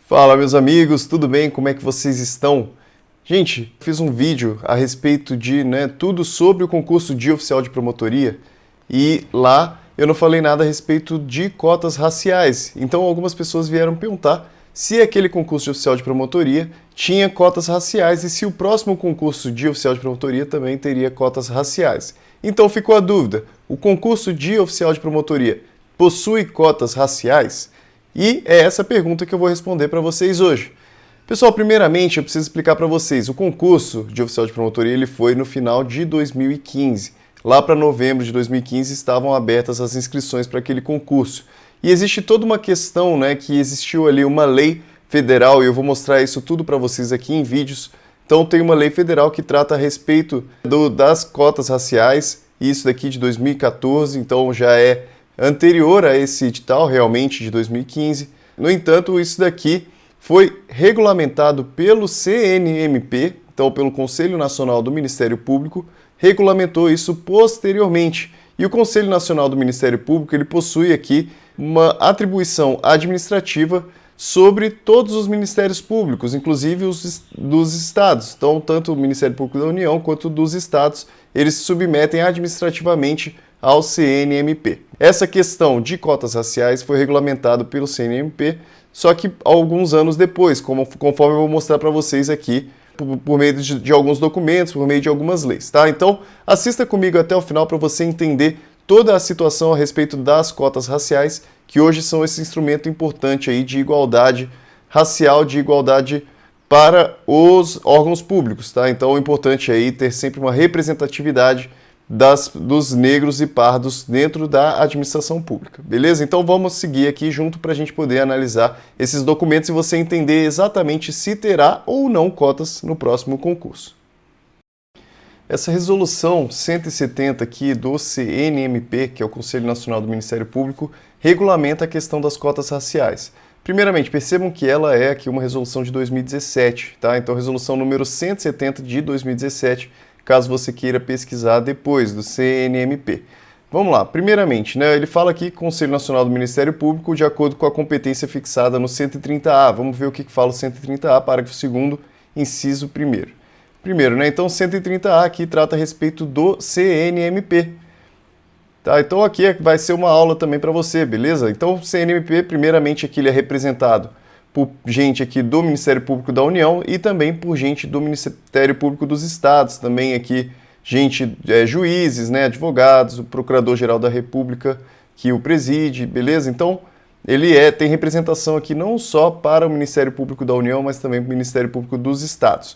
Fala, meus amigos, tudo bem? Como é que vocês estão? Gente, fiz um vídeo a respeito de tudo sobre o concurso de oficial de promotoria e lá eu não falei nada a respeito de cotas raciais. Então algumas pessoas vieram perguntar se aquele concurso de oficial de promotoria tinha cotas raciais e se o próximo concurso de oficial de promotoria também teria cotas raciais. Então ficou a dúvida, o concurso de oficial de promotoria possui cotas raciais? E é essa pergunta que eu vou responder para vocês hoje. Pessoal, primeiramente eu preciso explicar para vocês, o concurso de oficial de promotoria ele foi no final de 2015. Lá para novembro de 2015 estavam abertas as inscrições para aquele concurso. E existe toda uma questão, que existiu ali uma lei federal, e eu vou mostrar isso tudo para vocês aqui em vídeos. Então tem uma lei federal que trata a respeito das cotas raciais, isso daqui de 2014, então já é anterior a esse edital, realmente, de 2015. No entanto, isso daqui foi regulamentado pelo CNMP, então pelo Conselho Nacional do Ministério Público, regulamentou isso posteriormente. E o Conselho Nacional do Ministério Público, ele possui aqui uma atribuição administrativa sobre todos os ministérios públicos, inclusive os dos estados. Então, tanto o Ministério Público da União quanto dos estados, eles se submetem administrativamente ao CNMP. Essa questão de cotas raciais foi regulamentado pelo CNMP, só que alguns anos depois, conforme eu vou mostrar para vocês aqui, por meio de alguns documentos, por meio de algumas leis, tá? Então, assista comigo até o final para você entender toda a situação a respeito das cotas raciais, que hoje são esse instrumento importante aí de igualdade racial, de igualdade para os órgãos públicos, tá? Então, o importante aí é ter sempre uma representatividade dos negros e pardos dentro da administração pública, beleza? Então vamos seguir aqui junto para a gente poder analisar esses documentos e você entender exatamente se terá ou não cotas no próximo concurso. Essa resolução 170 aqui do CNMP, que é o Conselho Nacional do Ministério Público, regulamenta a questão das cotas raciais. Primeiramente, percebam que ela é aqui uma resolução de 2017, tá? Então, resolução número 170 de 2017, caso você queira pesquisar depois do CNMP. Vamos lá, primeiramente, ele fala aqui Conselho Nacional do Ministério Público de acordo com a competência fixada no 130A. Vamos ver o que fala o 130A, parágrafo 2º, inciso 1º. Primeiro, então 130A aqui trata a respeito do CNMP. Tá, então aqui vai ser uma aula também para você, beleza? Então o CNMP, primeiramente, aqui ele é representado por gente aqui do Ministério Público da União e também por gente do Ministério Público dos Estados, também aqui gente, juízes, advogados, o Procurador-Geral da República que o preside, beleza? Então ele tem representação aqui não só para o Ministério Público da União, mas também para o Ministério Público dos Estados.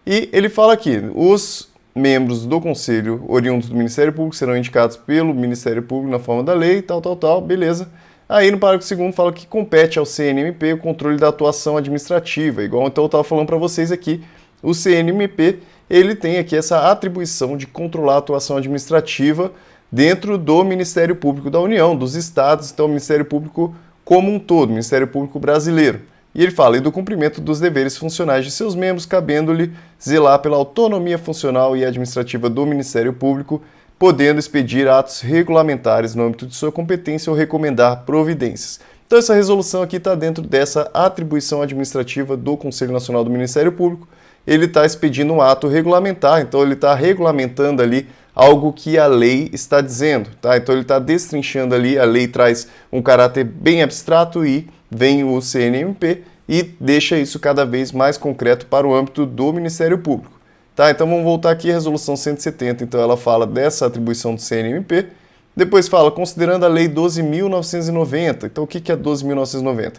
E ele fala aqui, os membros do Conselho oriundos do Ministério Público serão indicados pelo Ministério Público na forma da lei, tal, beleza? Aí no parágrafo 2º fala que compete ao CNMP o controle da atuação administrativa, igual então eu estava falando para vocês aqui, o CNMP ele tem aqui essa atribuição de controlar a atuação administrativa dentro do Ministério Público da União, dos estados, então o Ministério Público como um todo, Ministério Público brasileiro. E ele fala, e do cumprimento dos deveres funcionais de seus membros, cabendo-lhe zelar pela autonomia funcional e administrativa do Ministério Público, podendo expedir atos regulamentares no âmbito de sua competência ou recomendar providências. Então essa resolução aqui está dentro dessa atribuição administrativa do Conselho Nacional do Ministério Público. Ele está expedindo um ato regulamentar, então ele está regulamentando ali algo que a lei está dizendo, tá? Então ele está destrinchando ali, a lei traz um caráter bem abstrato e vem o CNMP e deixa isso cada vez mais concreto para o âmbito do Ministério Público. Tá, então vamos voltar aqui à resolução 170, então ela fala dessa atribuição do CNMP, depois fala, considerando a lei 12.990, então o que é 12.990?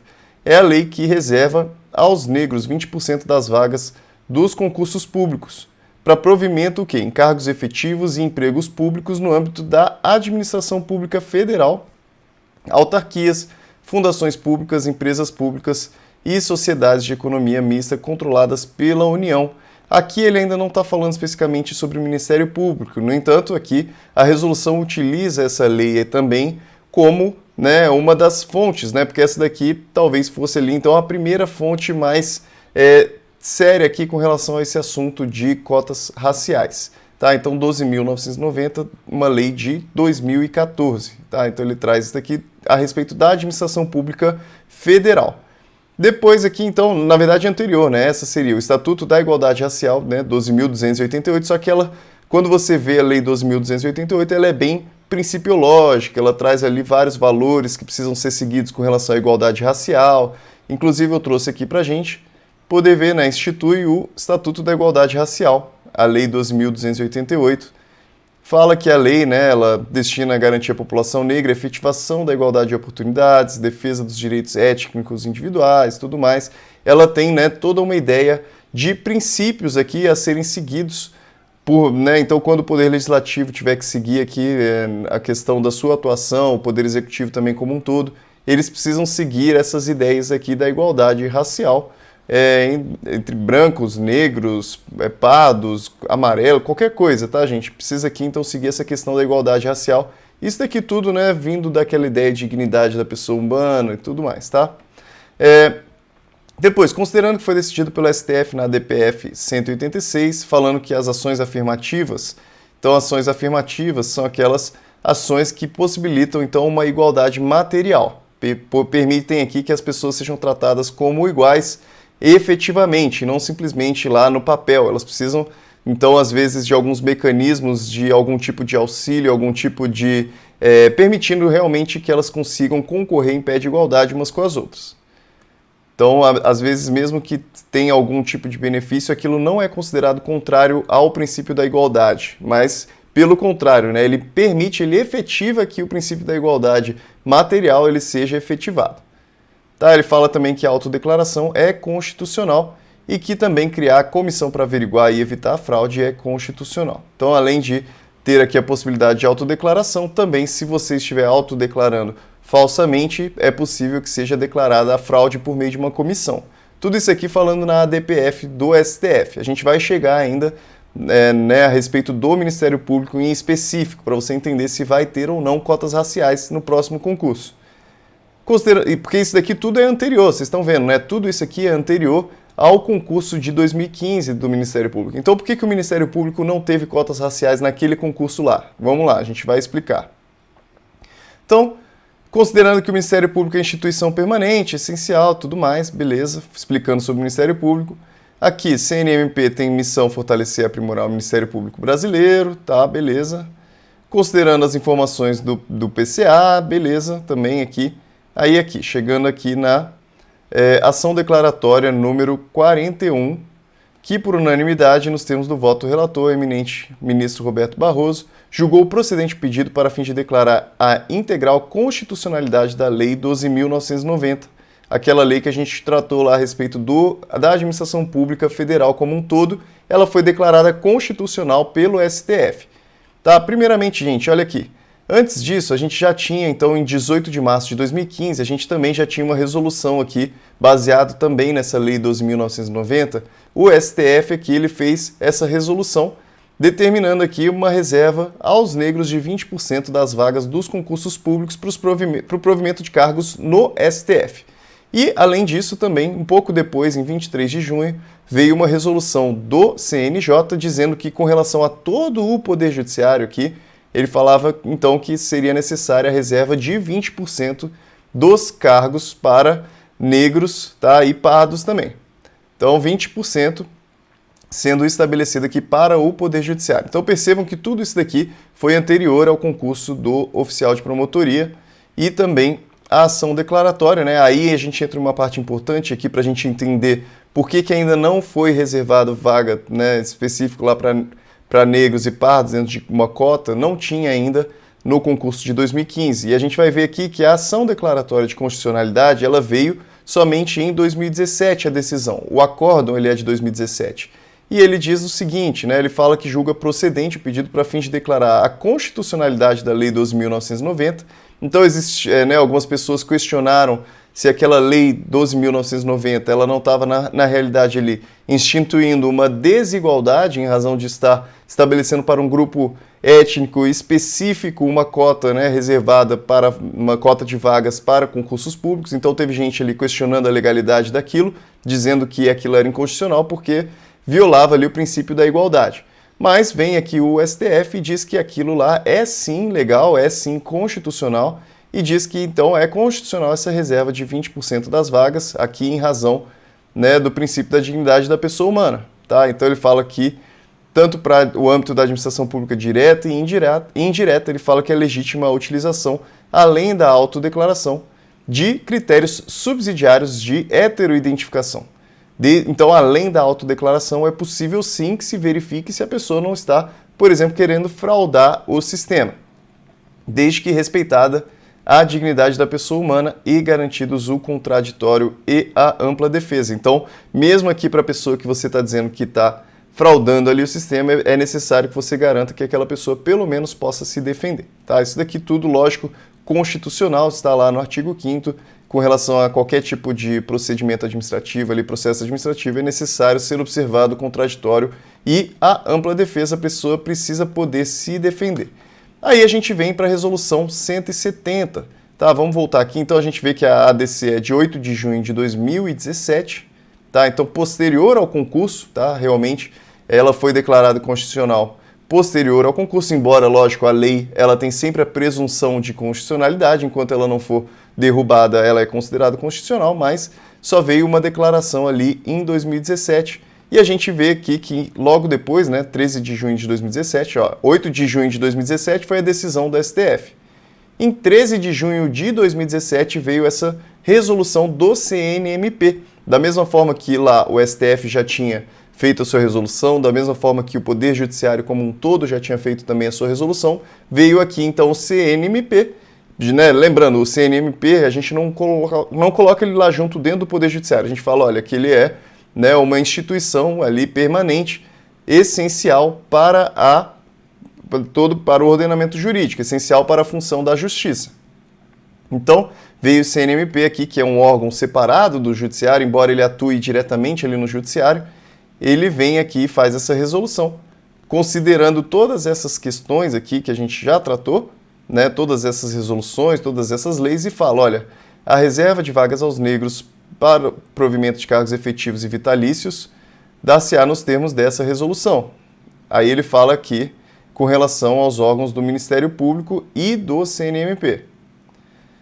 É a lei que reserva aos negros 20% das vagas dos concursos públicos, para provimento em cargos efetivos e empregos públicos no âmbito da administração pública federal, autarquias, fundações públicas, empresas públicas e sociedades de economia mista controladas pela União. Aqui ele ainda não está falando especificamente sobre o Ministério Público, no entanto, aqui a resolução utiliza essa lei também como uma das fontes, porque essa daqui talvez fosse ali, então, a primeira fonte mais séria aqui com relação a esse assunto de cotas raciais. Tá? Então, 12.990, uma lei de 2014. Tá? Então, ele traz isso aqui a respeito da administração pública federal. Depois aqui, então, na verdade anterior, né? Essa seria o Estatuto da Igualdade Racial, né? 12.288, só que ela, quando você vê a Lei 12.288, ela é bem principiológica, ela traz ali vários valores que precisam ser seguidos com relação à igualdade racial. Inclusive eu trouxe aqui pra gente poder ver, né? Institui o Estatuto da Igualdade Racial, a Lei 12.288. Fala que a lei, né, ela destina a garantir à população negra a efetivação da igualdade de oportunidades, defesa dos direitos étnicos individuais, tudo mais. Ela tem, né, toda uma ideia de princípios aqui a serem seguidos por, né, então quando o Poder Legislativo tiver que seguir aqui a questão da sua atuação, o Poder Executivo também como um todo, eles precisam seguir essas ideias aqui da igualdade racial, entre brancos, negros, pardos, amarelo, qualquer coisa, tá, gente? Precisa aqui, então, seguir essa questão da igualdade racial. Isso daqui tudo, né, vindo daquela ideia de dignidade da pessoa humana e tudo mais, tá? Depois, considerando que foi decidido pelo STF na DPF 186, falando que as ações afirmativas, então, ações afirmativas são aquelas ações que possibilitam, então, uma igualdade material. Permitem aqui que as pessoas sejam tratadas como iguais efetivamente, não simplesmente lá no papel. Elas precisam, então, às vezes, de alguns mecanismos, de algum tipo de auxílio, algum tipo de... permitindo realmente que elas consigam concorrer em pé de igualdade umas com as outras. Então, às vezes, mesmo que tenha algum tipo de benefício, aquilo não é considerado contrário ao princípio da igualdade, mas, pelo contrário, né, ele permite, ele efetiva que o princípio da igualdade material ele seja efetivado. Tá, ele fala também que a autodeclaração é constitucional e que também criar a comissão para averiguar e evitar a fraude é constitucional. Então, além de ter aqui a possibilidade de autodeclaração, também se você estiver autodeclarando falsamente, é possível que seja declarada a fraude por meio de uma comissão. Tudo isso aqui falando na ADPF do STF. A gente vai chegar ainda a respeito do Ministério Público em específico, para você entender se vai ter ou não cotas raciais no próximo concurso. Porque isso daqui tudo é anterior, vocês estão vendo, né? Tudo isso aqui é anterior ao concurso de 2015 do Ministério Público. Então, por que o Ministério Público não teve cotas raciais naquele concurso lá? Vamos lá, a gente vai explicar. Então, considerando que o Ministério Público é instituição permanente, essencial, tudo mais, beleza, explicando sobre o Ministério Público. Aqui, CNMP tem missão fortalecer e aprimorar o Ministério Público brasileiro, tá, beleza. Considerando as informações do PCA, beleza, também aqui. Aí aqui, chegando aqui na ação declaratória número 41, que por unanimidade, nos termos do voto do relator, eminente ministro Roberto Barroso, julgou procedente o pedido para fim de declarar a integral constitucionalidade da Lei 12.990, aquela lei que a gente tratou lá a respeito da administração pública federal como um todo, ela foi declarada constitucional pelo STF. Tá? Primeiramente, gente, olha aqui. Antes disso, a gente já tinha, então, em 18 de março de 2015, a gente também já tinha uma resolução aqui, baseado também nessa Lei 12.990. O STF aqui, ele fez essa resolução, determinando aqui uma reserva aos negros de 20% das vagas dos concursos públicos para o provimento de cargos no STF. E, além disso, também, um pouco depois, em 23 de junho, veio uma resolução do CNJ dizendo que, com relação a todo o Poder Judiciário aqui, ele falava, então, que seria necessária a reserva de 20% dos cargos para negros, tá, e pardos também. Então, 20% sendo estabelecido aqui para o Poder Judiciário. Então, percebam que tudo isso daqui foi anterior ao concurso do oficial de promotoria e também a ação declaratória, né? Aí a gente entra em uma parte importante aqui para a gente entender por que ainda não foi reservado vaga, né, específico lá para negros e pardos dentro de uma cota, não tinha ainda no concurso de 2015. E a gente vai ver aqui que a ação declaratória de constitucionalidade, ela veio somente em 2017, a decisão. O acórdão, ele é de 2017. E ele diz o seguinte, né, ele fala que julga procedente o pedido para fim de declarar a constitucionalidade da Lei 12.990. Então, algumas pessoas questionaram se aquela Lei 12.990 ela não estava, na realidade, ali, instituindo uma desigualdade em razão de estar estabelecendo para um grupo étnico específico uma cota, né, reservada para uma cota de vagas para concursos públicos. Então, teve gente ali questionando a legalidade daquilo, dizendo que aquilo era inconstitucional porque violava ali o princípio da igualdade. Mas vem aqui o STF e diz que aquilo lá é sim legal, é sim constitucional e diz que então é constitucional essa reserva de 20% das vagas, aqui em razão, né, do princípio da dignidade da pessoa humana. Tá? Então ele fala que, tanto para o âmbito da administração pública direta e indireta, ele fala que é legítima a utilização, além da autodeclaração, de critérios subsidiários de heteroidentificação. Então, além da autodeclaração, é possível sim que se verifique se a pessoa não está, por exemplo, querendo fraudar o sistema, desde que respeitada a dignidade da pessoa humana e garantidos o contraditório e a ampla defesa. Então, mesmo aqui para a pessoa que você está dizendo que está fraudando ali o sistema, é necessário que você garanta que aquela pessoa pelo menos possa se defender. Tá? Isso daqui tudo, lógico, constitucional, está lá no artigo 5º, com relação a qualquer tipo de procedimento administrativo, ali, processo administrativo, é necessário ser observado o contraditório e a ampla defesa, a pessoa precisa poder se defender. Aí a gente vem para a resolução 170, tá? Vamos voltar aqui, então a gente vê que a ADC é de 8 de junho de 2017, tá? Então posterior ao concurso, tá? Realmente ela foi declarada constitucional posterior ao concurso, embora, lógico, a lei ela tem sempre a presunção de constitucionalidade, enquanto ela não for derrubada, ela é considerada constitucional, mas só veio uma declaração ali em 2017, e a gente vê aqui que logo depois, né, 13 de junho de 2017, 8 de junho de 2017 foi a decisão do STF. Em 13 de junho de 2017 veio essa resolução do CNMP, da mesma forma que lá o STF já tinha feito a sua resolução, da mesma forma que o Poder Judiciário como um todo já tinha feito também a sua resolução, veio aqui então o CNMP, né? Lembrando, o CNMP a gente não coloca ele lá junto dentro do Poder Judiciário, a gente fala, olha, que ele é, né, uma instituição ali permanente, essencial para o ordenamento jurídico, essencial para a função da justiça. Então, veio o CNMP aqui, que é um órgão separado do judiciário, embora ele atue diretamente ali no judiciário, ele vem aqui e faz essa resolução, considerando todas essas questões aqui que a gente já tratou, né, todas essas resoluções, todas essas leis, e fala, olha, a reserva de vagas aos negros para provimento de cargos efetivos e vitalícios dar-se-á nos termos dessa resolução. Aí ele fala aqui com relação aos órgãos do Ministério Público e do CNMP.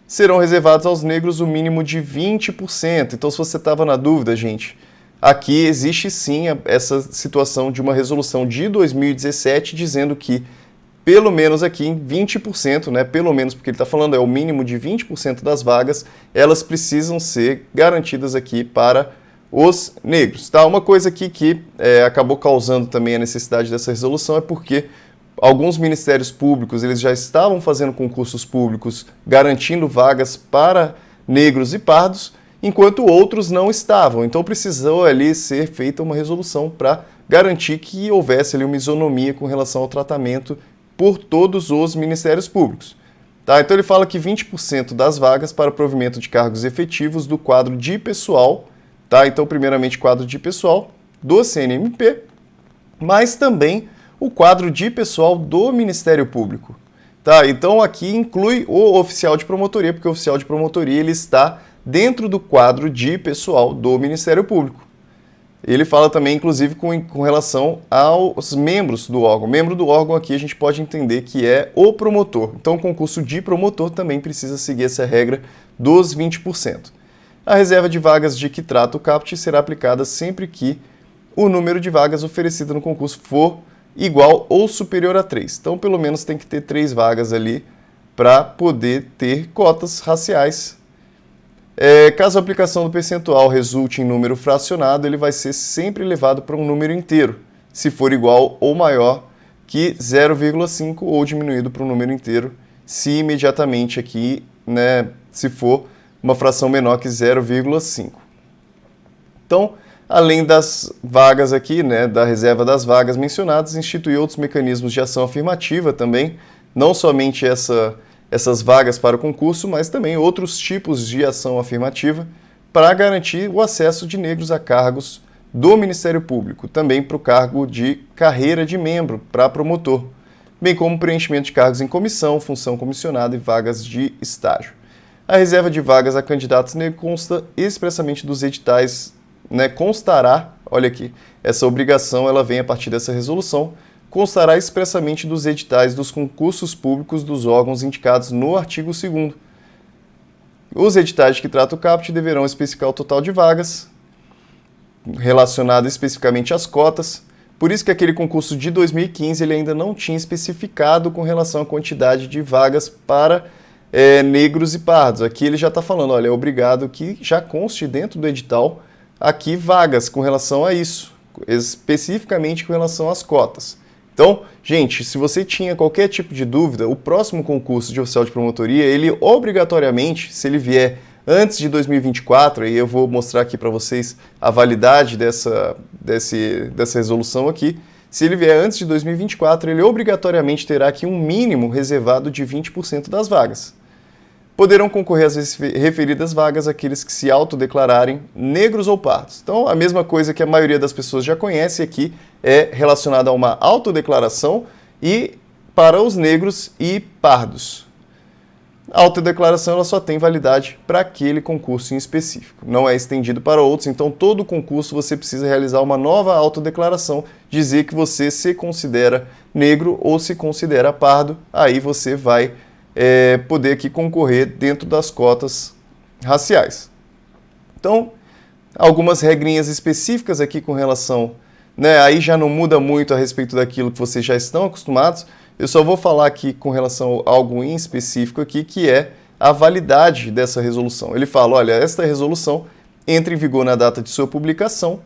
Serão reservados aos negros o mínimo de 20%. Então, se você estava na dúvida, gente, aqui existe sim essa situação de uma resolução de 2017 dizendo que, pelo menos aqui em 20%, né, pelo menos porque ele está falando é o mínimo de 20% das vagas, elas precisam ser garantidas aqui para os negros. Tá? Uma coisa aqui que acabou causando também a necessidade dessa resolução é porque alguns ministérios públicos eles já estavam fazendo concursos públicos garantindo vagas para negros e pardos, enquanto outros não estavam. Então precisou ali ser feita uma resolução para garantir que houvesse ali uma isonomia com relação ao tratamento por todos os ministérios públicos. Tá? Então ele fala que 20% das vagas para provimento de cargos efetivos do quadro de pessoal, tá? Então primeiramente quadro de pessoal do CNMP, mas também o quadro de pessoal do Ministério Público. Tá? Então aqui inclui o oficial de promotoria, porque o oficial de promotoria ele está dentro do quadro de pessoal do Ministério Público. Ele fala também, inclusive, com relação aos membros do órgão. Membro do órgão aqui a gente pode entender que é o promotor. Então o concurso de promotor também precisa seguir essa regra dos 20%. A reserva de vagas de que trata o caput será aplicada sempre que o número de vagas oferecidas no concurso for igual ou superior a 3. Então, pelo menos tem que ter 3 vagas ali para poder ter cotas raciais. Caso a aplicação do percentual resulte em número fracionado, ele vai ser sempre levado para um número inteiro, se for igual ou maior que 0,5 ou diminuído para um número inteiro, se imediatamente aqui, né, se for uma fração menor que 0,5. Então, além das vagas aqui, né, da reserva das vagas mencionadas, institui outros mecanismos de ação afirmativa também, não somente essas vagas para o concurso, mas também outros tipos de ação afirmativa para garantir o acesso de negros a cargos do Ministério Público, também para o cargo de carreira de membro para promotor, bem como preenchimento de cargos em comissão, função comissionada e vagas de estágio. A reserva de vagas a candidatos negros consta expressamente dos editais, né, constará, olha aqui, essa obrigação ela vem a partir dessa resolução, constará expressamente dos editais dos concursos públicos dos órgãos indicados no artigo 2º, Os editais que tratam o CAPT deverão especificar o total de vagas, relacionado especificamente às cotas. Por isso que aquele concurso de 2015 ele ainda não tinha especificado com relação à quantidade de vagas para negros e pardos. Aqui ele já está falando, olha, é obrigado que já conste dentro do edital aqui vagas com relação a isso, especificamente com relação às cotas. Então, gente, se você tinha qualquer tipo de dúvida, o próximo concurso de oficial de promotoria, ele obrigatoriamente, se ele vier antes de 2024, e eu vou mostrar aqui para vocês a validade dessa resolução aqui, se ele vier antes de 2024, ele obrigatoriamente terá aqui um mínimo reservado de 20% das vagas. Poderão concorrer às referidas vagas aqueles que se autodeclararem negros ou pardos. Então, a mesma coisa que a maioria das pessoas já conhece aqui é relacionada a uma autodeclaração e para os negros e pardos. A autodeclaração ela só tem validade para aquele concurso em específico, não é estendido para outros, então todo concurso você precisa realizar uma nova autodeclaração, dizer que você se considera negro ou se considera pardo, aí você vai poder aqui concorrer dentro das cotas raciais. Então, algumas regrinhas específicas aqui com relação, aí já não muda muito a respeito daquilo que vocês já estão acostumados. Eu só vou falar aqui com relação a algo em específico aqui, que é a validade dessa resolução. Ele fala, olha, esta resolução entra em vigor na data de sua publicação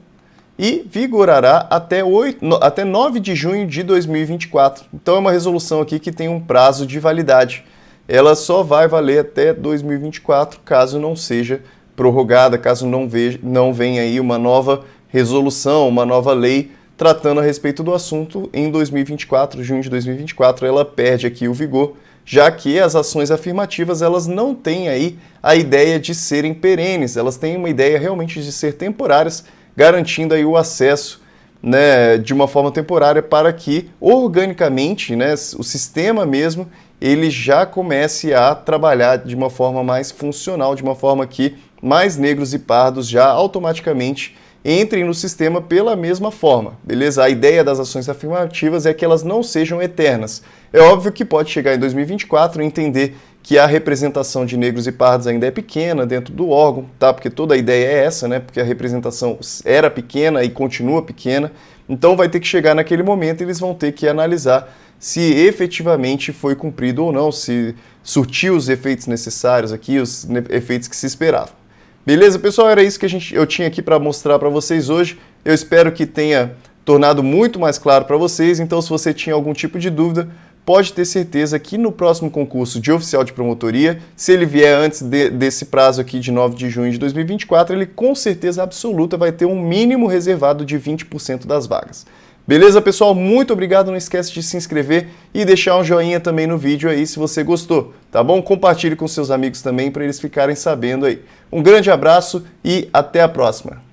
e vigorará até 9 de junho de 2024. Então é uma resolução aqui que tem um prazo de validade. Ela só vai valer até 2024, caso não seja prorrogada, caso não venha aí uma nova resolução, uma nova lei tratando a respeito do assunto em 2024, junho de 2024, ela perde aqui o vigor, já que as ações afirmativas elas não têm aí a ideia de serem perenes, elas têm uma ideia realmente de ser temporárias, garantindo aí o acesso de uma forma temporária para que organicamente o sistema mesmo ele já comece a trabalhar de uma forma mais funcional, de uma forma que mais negros e pardos já automaticamente entrem no sistema pela mesma forma, beleza? A ideia das ações afirmativas é que elas não sejam eternas. É óbvio que pode chegar em 2024 e entender que a representação de negros e pardos ainda é pequena dentro do órgão, tá? Porque toda a ideia é essa, porque a representação era pequena e continua pequena, então vai ter que chegar naquele momento e eles vão ter que analisar se efetivamente foi cumprido ou não, se surtiu os efeitos necessários aqui, os efeitos que se esperavam. Beleza, pessoal? Era isso que eu tinha aqui para mostrar para vocês hoje. Eu espero que tenha tornado muito mais claro para vocês. Então, se você tinha algum tipo de dúvida, pode ter certeza que no próximo concurso de oficial de promotoria, se ele vier antes desse prazo aqui de 9 de junho de 2024, ele com certeza absoluta vai ter um mínimo reservado de 20% das vagas. Beleza, pessoal? Muito obrigado. Não esquece de se inscrever e deixar um joinha também no vídeo aí se você gostou, tá bom? Compartilhe com seus amigos também para eles ficarem sabendo aí. Um grande abraço e até a próxima!